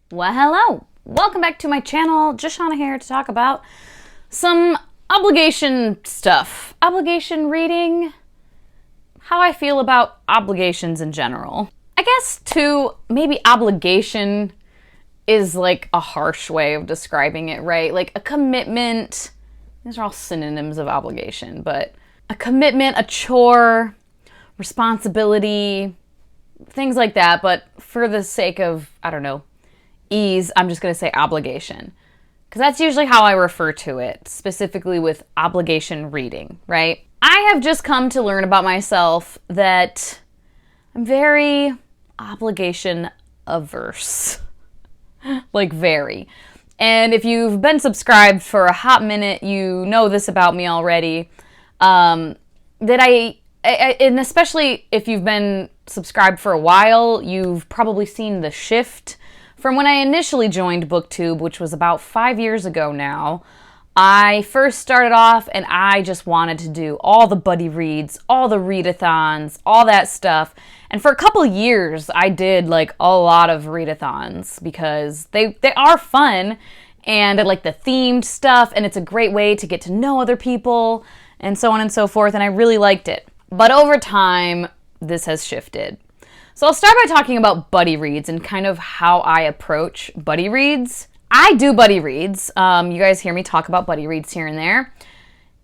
Well, hello! Welcome back to my channel. Joshana here to talk about some obligation stuff. Obligation reading. How I feel about obligations in general. I guess, too, maybe obligation is like a harsh way of describing it, right? Like a commitment. These are all synonyms of obligation, but a commitment, a chore, responsibility, things like that. But for the sake of, I don't know, ease, I'm just going to say obligation. Because that's usually how I refer to it, specifically with obligation reading, right? I have just come to learn about myself that I'm very obligation averse. Like very. And if you've been subscribed for a hot minute, you know this about me already. That and especially if you've been subscribed for a while, you've probably seen the shift from when I initially joined BookTube, which was about 5 years ago now. I first started off and I just wanted to do all the buddy reads, all the readathons, all that stuff. And for a couple years, I did like a lot of readathons because they are fun and I like the themed stuff and it's a great way to get to know other people and so on and so forth, and I really liked it. But over time, this has shifted. So I'll start by talking about buddy reads and kind of how I approach buddy reads. I do buddy reads. You guys hear me talk about buddy reads here and there.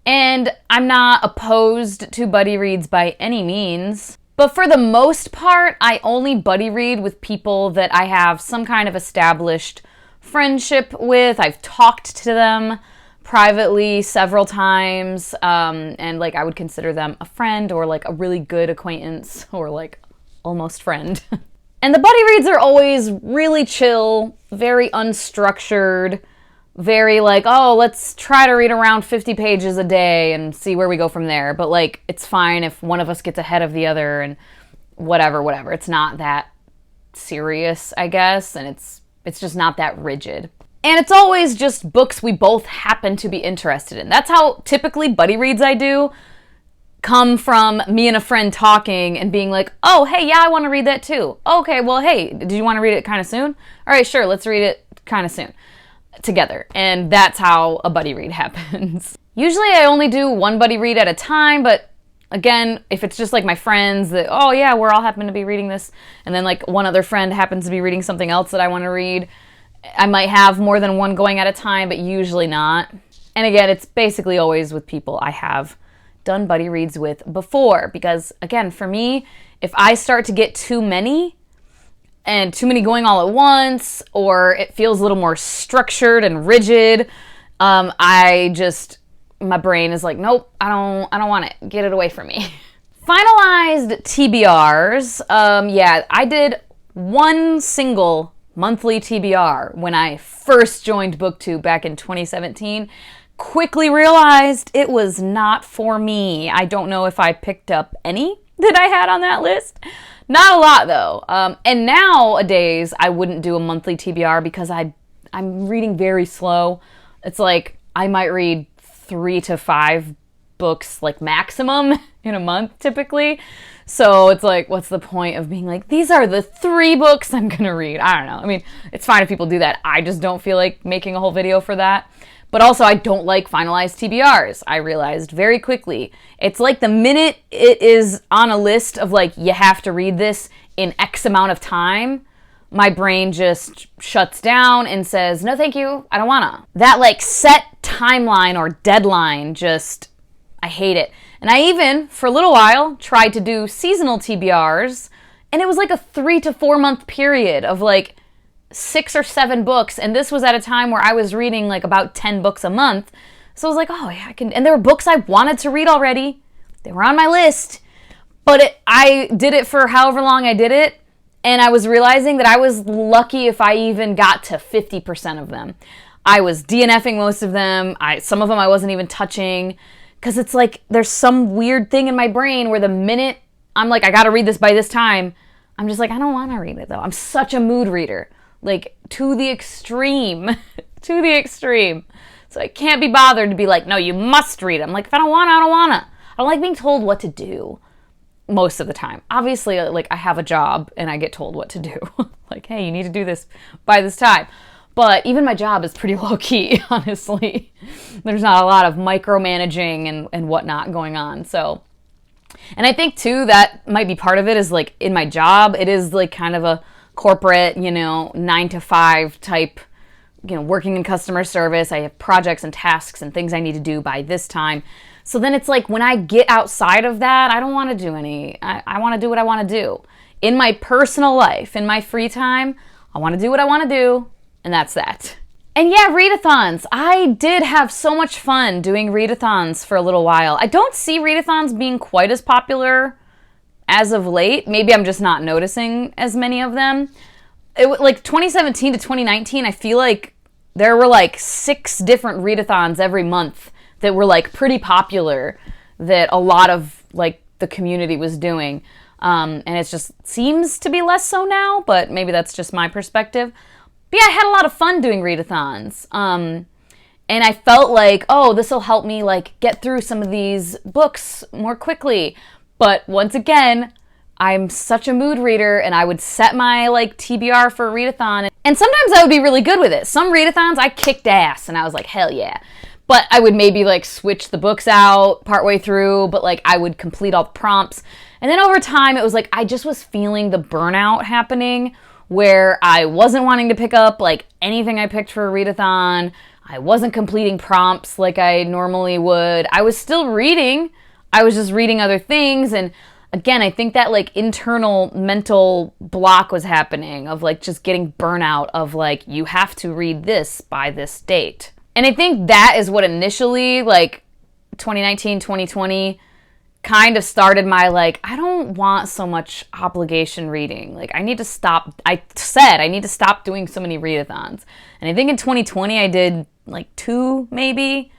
And I'm not opposed to buddy reads by any means. But for the most part, I only buddy read with people that I have some kind of established friendship with. I've talked to them privately several times. And like I would consider them a friend or like a really good acquaintance or like almost friend. And the buddy reads are always really chill, very unstructured, very like, oh, let's try to read around 50 pages a day and see where we go from there. But like, it's fine if one of us gets ahead of the other and whatever. It's not that serious, I guess, and it's just not that rigid. And it's always just books we both happen to be interested in. That's how typically buddy reads I do come from me and a friend talking and being like, oh, hey, yeah, I want to read that too. Okay, well, hey, do you want to read it kind of soon? All right, sure, let's read it kind of soon together. And that's how a buddy read happens. Usually I only do one buddy read at a time, but again, if it's just like my friends that, oh yeah, we're all happen to be reading this, and then like one other friend happens to be reading something else that I want to read, I might have more than one going at a time, but usually not. And again, it's basically always with people I have done buddy reads with before, because again, for me, if I start to get too many and too many going all at once, or it feels a little more structured and rigid, my brain is like, nope, I don't want it. Get it away from me. Finalized TBRs. Yeah, I did one single monthly TBR when I first joined BookTube back in 2017. Quickly realized it was not for me. I don't know if I picked up any that I had on that list. Not a lot though. And nowadays I wouldn't do a monthly TBR because I'm reading very slow. It's like I might read 3 to 5 books like maximum in a month typically. So it's like, what's the point of being like, these are the 3 books I'm gonna read? I don't know. I mean, it's fine if people do that. I just don't feel like making a whole video for that. But also, I don't like finalized TBRs. I realized very quickly. It's like the minute it is on a list of like, you have to read this in X amount of time, my brain just shuts down and says, no, thank you, I don't wanna. That like set timeline or deadline just, I hate it. And I even, for a little while, tried to do seasonal TBRs, and it was like a 3 to 4 month period of like 6 or 7 books, and this was at a time where I was reading like about 10 books a month. So I was like, oh yeah, I can, and there were books I wanted to read already. They were on my list, but I did it for however long I did it, and I was realizing that I was lucky if I even got to 50% of them. I was DNFing most of them. Some of them I wasn't even touching, because it's like there's some weird thing in my brain where the minute I'm like, I gotta read this by this time, I'm just like, I don't want to read it though. I'm such a mood reader. Like, to the extreme. To the extreme. So I can't be bothered to be like, no, you must read it. I'm like, if I don't want to, I don't want to. I don't like being told what to do most of the time. Obviously, like, I have a job and I get told what to do. like, hey, you need to do this by this time. But even my job is pretty low key, honestly. There's not a lot of micromanaging and whatnot going on. So, and I think too, that might be part of it is like in my job, it is like kind of a corporate, 9 to 5 type, working in customer service. I have projects and tasks and things I need to do by this time. So then it's like when I get outside of that, I don't want to do any, I want to do what I want to do. In my personal life, in my free time, I want to do what I want to do, and that's that. And yeah, readathons. I did have so much fun doing readathons for a little while. I don't see readathons being quite as popular as of late. Maybe I'm just not noticing as many of them. Like 2017 to 2019, I feel like there were like 6 different readathons every month that were like pretty popular that a lot of like the community was doing. And it just seems to be less so now, but maybe that's just my perspective. But yeah, I had a lot of fun doing readathons. And I felt like, oh, this will help me like get through some of these books more quickly. But once again, I'm such a mood reader, and I would set my like TBR for a readathon. And sometimes I would be really good with it. Some readathons I kicked ass and I was like, hell yeah. But I would maybe like switch the books out partway through, but like I would complete all the prompts. And then over time, it was like I just was feeling the burnout happening where I wasn't wanting to pick up like anything I picked for a readathon. I wasn't completing prompts like I normally would. I was still reading. I was just reading other things. And again, I think that like internal mental block was happening of like just getting burnout of like, you have to read this by this date. And I think that is what initially like 2019, 2020 kind of started my like, I don't want so much obligation reading. Like I need to stop. I said I need to stop doing so many readathons. And I think in 2020 I did like 2 maybe.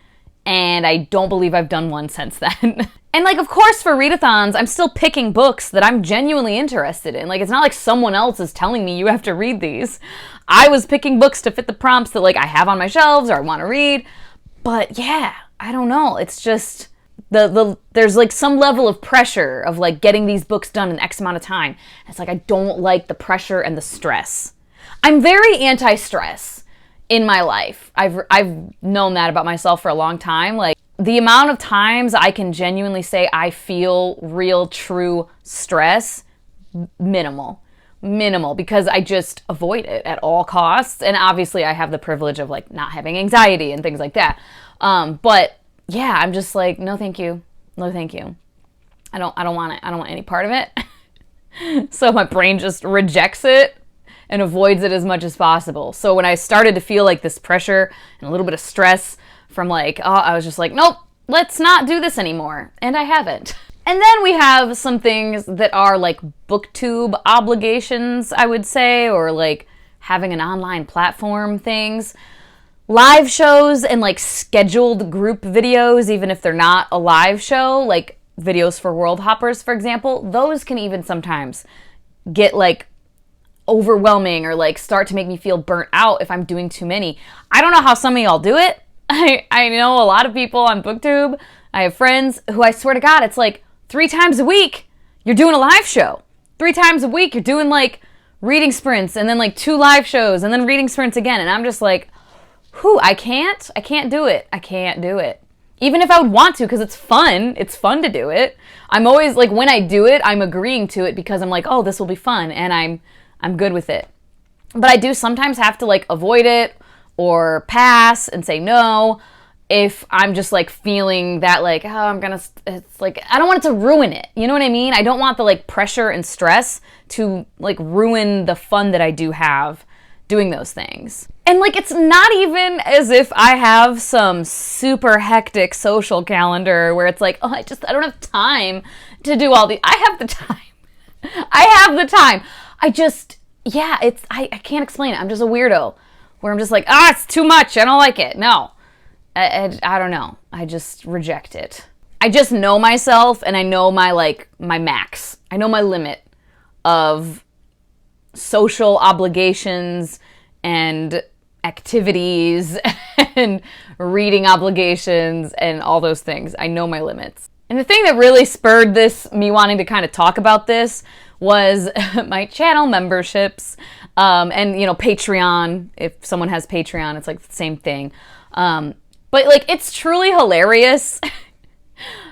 And I don't believe I've done one since then. And like, of course, for readathons, I'm still picking books that I'm genuinely interested in. Like, it's not like someone else is telling me you have to read these. I was picking books to fit the prompts that like I have on my shelves or I want to read. But yeah, I don't know. It's just there's like some level of pressure of like getting these books done in X amount of time. It's like I don't like the pressure and the stress. I'm very anti-stress in my life. I've known that about myself for a long time. Like the amount of times I can genuinely say I feel real, true stress, minimal, because I just avoid it at all costs. And obviously I have the privilege of like not having anxiety and things like that. But yeah, I'm just like, no, thank you. No, thank you. I don't want it. I don't want any part of it. So my brain just rejects it and avoids it as much as possible. So when I started to feel like this pressure and a little bit of stress from like, oh, I was just like, nope, let's not do this anymore. And I haven't. And then we have some things that are like booktube obligations, I would say, or like having an online platform things. Live shows and like scheduled group videos, even if they're not a live show, like videos for World Hoppers, for example, those can even sometimes get like overwhelming or like start to make me feel burnt out if I'm doing too many. I don't know how some of y'all do it. I know a lot of people on BookTube. I have friends who I swear to God, it's like 3 times a week you're doing a live show. 3 times a week you're doing like reading sprints and then like 2 live shows and then reading sprints again. And I'm just like, whew, I can't do it. I can't do it. Even if I would want to, because it's fun to do it. I'm always like, when I do it, I'm agreeing to it because I'm like, oh, this will be fun, and I'm good with it. But I do sometimes have to like avoid it or pass and say no if I'm just like feeling that like, oh, it's like, I don't want it to ruin it. You know what I mean? I don't want the like pressure and stress to like ruin the fun that I do have doing those things. And like, it's not even as if I have some super hectic social calendar where it's like, oh, I don't have time to do all these. I have the time. I just, yeah, I can't explain it. I'm just a weirdo where I'm just like, it's too much. I don't like it. No, I don't know. I just reject it. I just know myself, and I know my max. I know my limit of social obligations and activities and reading obligations and all those things. I know my limits. And the thing that really spurred me wanting to kind of talk about this was my channel memberships, and, you know, Patreon. If someone has Patreon, it's like the same thing. But like, it's truly hilarious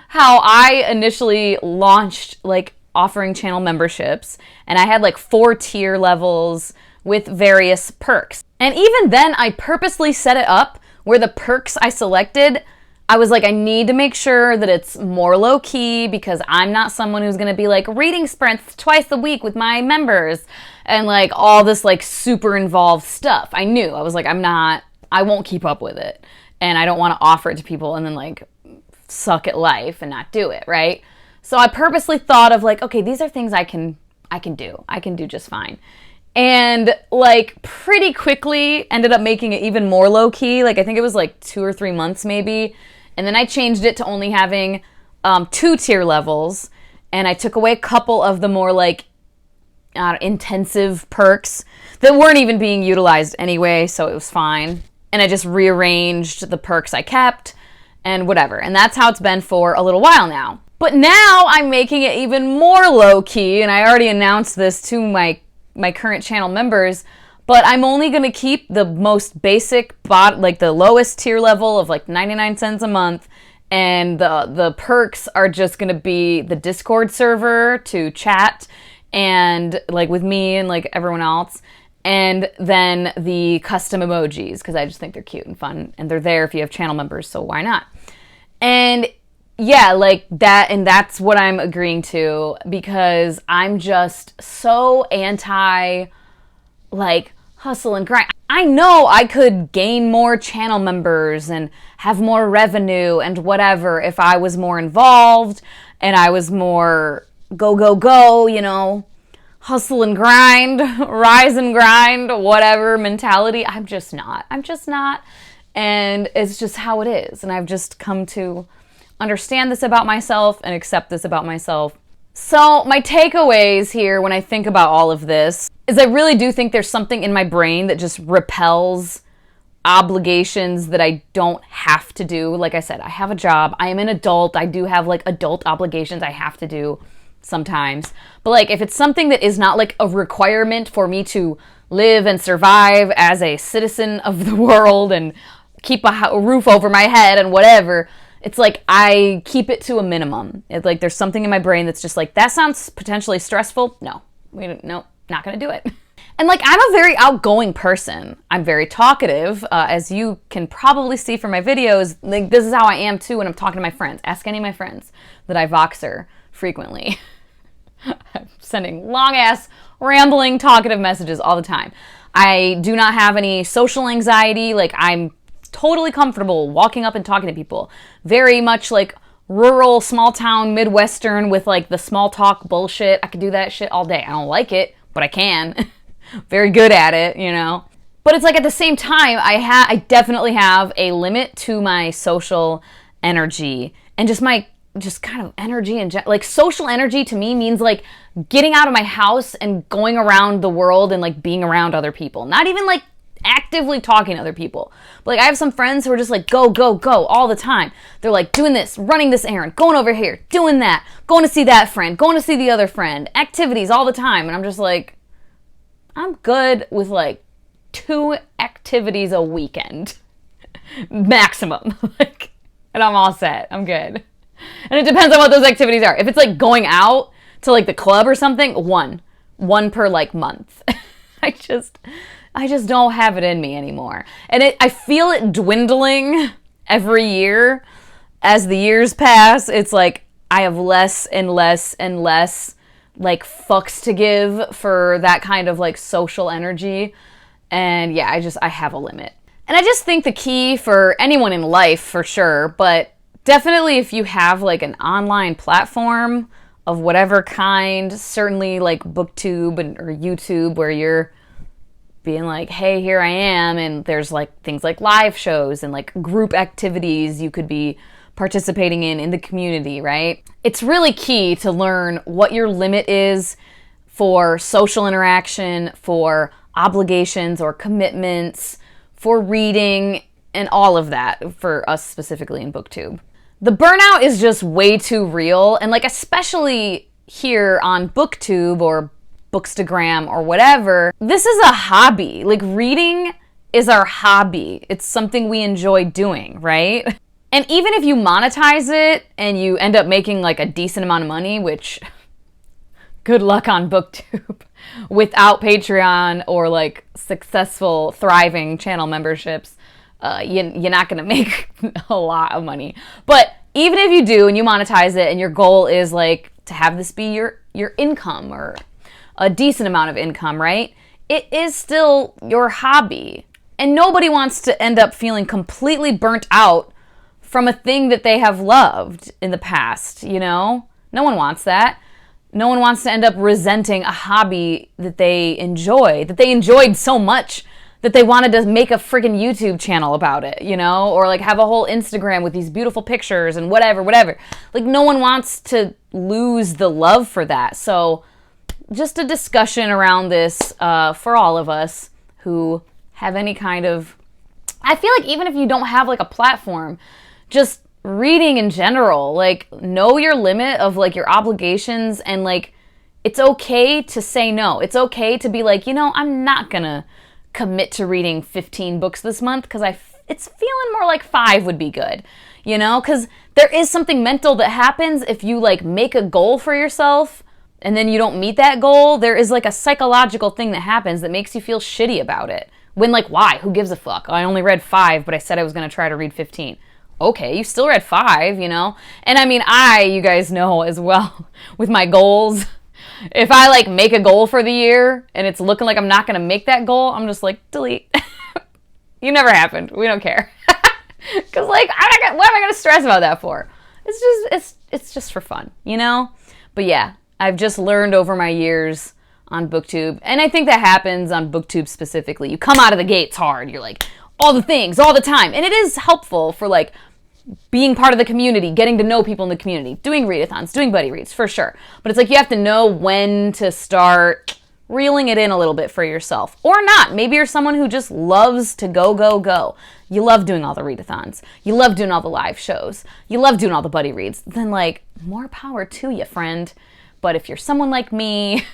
how I initially launched like offering channel memberships, and I had like 4 tier levels with various perks. And even then, I purposely set it up where the perks I selected, I was like, I need to make sure that it's more low key, because I'm not someone who's gonna be like reading sprints twice a week with my members and like all this like super involved stuff. I knew, I was like, I won't keep up with it. And I don't want to offer it to people and then like suck at life and not do it, right? So I purposely thought of like, okay, these are things I can do. I can do just fine. And like pretty quickly ended up making it even more low key. Like I think it was like 2 or 3 months maybe. And then I changed it to only having 2 tier levels. And I took away a couple of the more like intensive perks that weren't even being utilized anyway, so it was fine. And I just rearranged the perks I kept and whatever. And that's how it's been for a little while now. But now I'm making it even more low-key, and I already announced this to my current channel members, but I'm only going to keep the most basic, like the lowest tier level of like 99 cents a month, and the perks are just going to be the Discord server to chat and like with me and like everyone else. And then the custom emojis, because I just think they're cute and fun, and they're there if you have channel members, so why not? And yeah, like that, and that's what I'm agreeing to, because I'm just so anti like hustle and grind. I know I could gain more channel members and have more revenue and whatever if I was more involved and I was more go, go, go, you know, hustle and grind, rise and grind, whatever mentality. I'm just not. And it's just how it is. And I've just come to understand this about myself and accept this about myself. So my takeaways here when I think about all of this is I really do think there's something in my brain that just repels obligations that I don't have to do. Like I said, I have a job. I am an adult. I do have like adult obligations I have to do sometimes. But like if it's something that is not like a requirement for me to live and survive as a citizen of the world and keep a roof over my head and whatever, it's like I keep it to a minimum. It's like there's something in my brain that's just like, that sounds potentially stressful. No, not gonna do it. And like, I'm a very outgoing person. I'm very talkative, as you can probably see from my videos. Like, this is how I am too when I'm talking to my friends. Ask any of my friends that I Voxer frequently. I'm sending long-ass, rambling, talkative messages all the time. I do not have any social anxiety. Like, I'm totally comfortable walking up and talking to people. Very much like rural, small town, Midwestern with like the small talk bullshit. I could do that shit all day. I don't like it, but I can. Very good at it, you know. But it's like at the same time, I definitely have a limit to my social energy and just kind of energy and like social energy to me means like getting out of my house and going around the world and like being around other people. Not even like actively talking to other people. But like I have some friends who are just like go, go, go all the time. They're like doing this, running this errand, going over here, doing that, going to see that friend, going to see the other friend, activities all the time. And I'm just like, I'm good with like 2 activities a weekend maximum. Like, and I'm all set. I'm good. And it depends on what those activities are. If it's like going out to like the club or something, one per like month. I just don't have it in me anymore. And I feel it dwindling every year as the years pass. It's like I have less and less and less like fucks to give for that kind of like social energy. And yeah, I have a limit. And I just think the key for anyone in life for sure, but definitely if you have like an online platform of whatever kind, certainly like BookTube or YouTube where you're being like, hey, here I am, and there's like things like live shows and like group activities you could be participating in the community, right? It's really key to learn what your limit is for social interaction, for obligations or commitments, for reading, and all of that for us specifically in BookTube. The burnout is just way too real, and like especially here on BookTube or Bookstagram or whatever, this is a hobby. Like, reading is our hobby. It's something we enjoy doing, right? And even if you monetize it and you end up making like a decent amount of money, which good luck on BookTube without Patreon or like successful, thriving channel memberships, you're not gonna make a lot of money. But even if you do and you monetize it and your goal is like to have this be your income or a decent amount of income, right? It is still your hobby. And nobody wants to end up feeling completely burnt out from a thing that they have loved in the past, you know? No one wants that. No one wants to end up resenting a hobby that they enjoy, that they enjoyed so much that they wanted to make a friggin' YouTube channel about it, you know? Or like have a whole Instagram with these beautiful pictures and whatever. Like, no one wants to lose the love for that. So just a discussion around this for all of us who have any kind of, I feel like even if you don't have like a platform, just reading in general, like, know your limit of like your obligations, and like, it's okay to say no. It's okay to be like, you know, I'm not gonna commit to reading 15 books this month because it's feeling more like 5 would be good, you know? Because there is something mental that happens if you like make a goal for yourself and then you don't meet that goal. There is like a psychological thing that happens that makes you feel shitty about it. When like, why? Who gives a fuck? I only read 5, but I said I was gonna try to read 15. Okay, you still read 5, you know? And I mean, you guys know as well, with my goals, if I like make a goal for the year and it's looking like I'm not gonna make that goal, I'm just like, delete. You never happened. We don't care. Cause like, what am I gonna stress about that for? It's just for fun, you know? But yeah, I've just learned over my years on BookTube, and I think that happens on BookTube specifically. You come out of the gates hard. You're like, all the things, all the time. And it is helpful for like being part of the community, getting to know people in the community, doing readathons, doing buddy reads, for sure. But it's like you have to know when to start reeling it in a little bit for yourself. Or not. Maybe you're someone who just loves to go, go, go. You love doing all the readathons. You love doing all the live shows. You love doing all the buddy reads. Then like, more power to you, friend. But if you're someone like me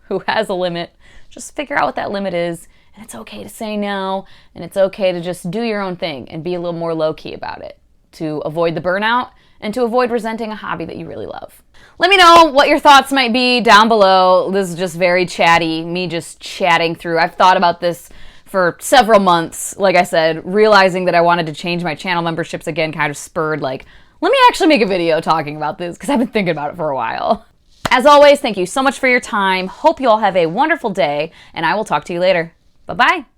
who has a limit, just figure out what that limit is. And it's okay to say no, and it's okay to just do your own thing and be a little more low-key about it to avoid the burnout and to avoid resenting a hobby that you really love. Let me know what your thoughts might be down below. This is just very chatty, me just chatting through. I've thought about this for several months. Like I said, realizing that I wanted to change my channel memberships again kind of spurred like, let me actually make a video talking about this because I've been thinking about it for a while. As always, thank you so much for your time. Hope you all have a wonderful day, and I will talk to you later. Bye-bye.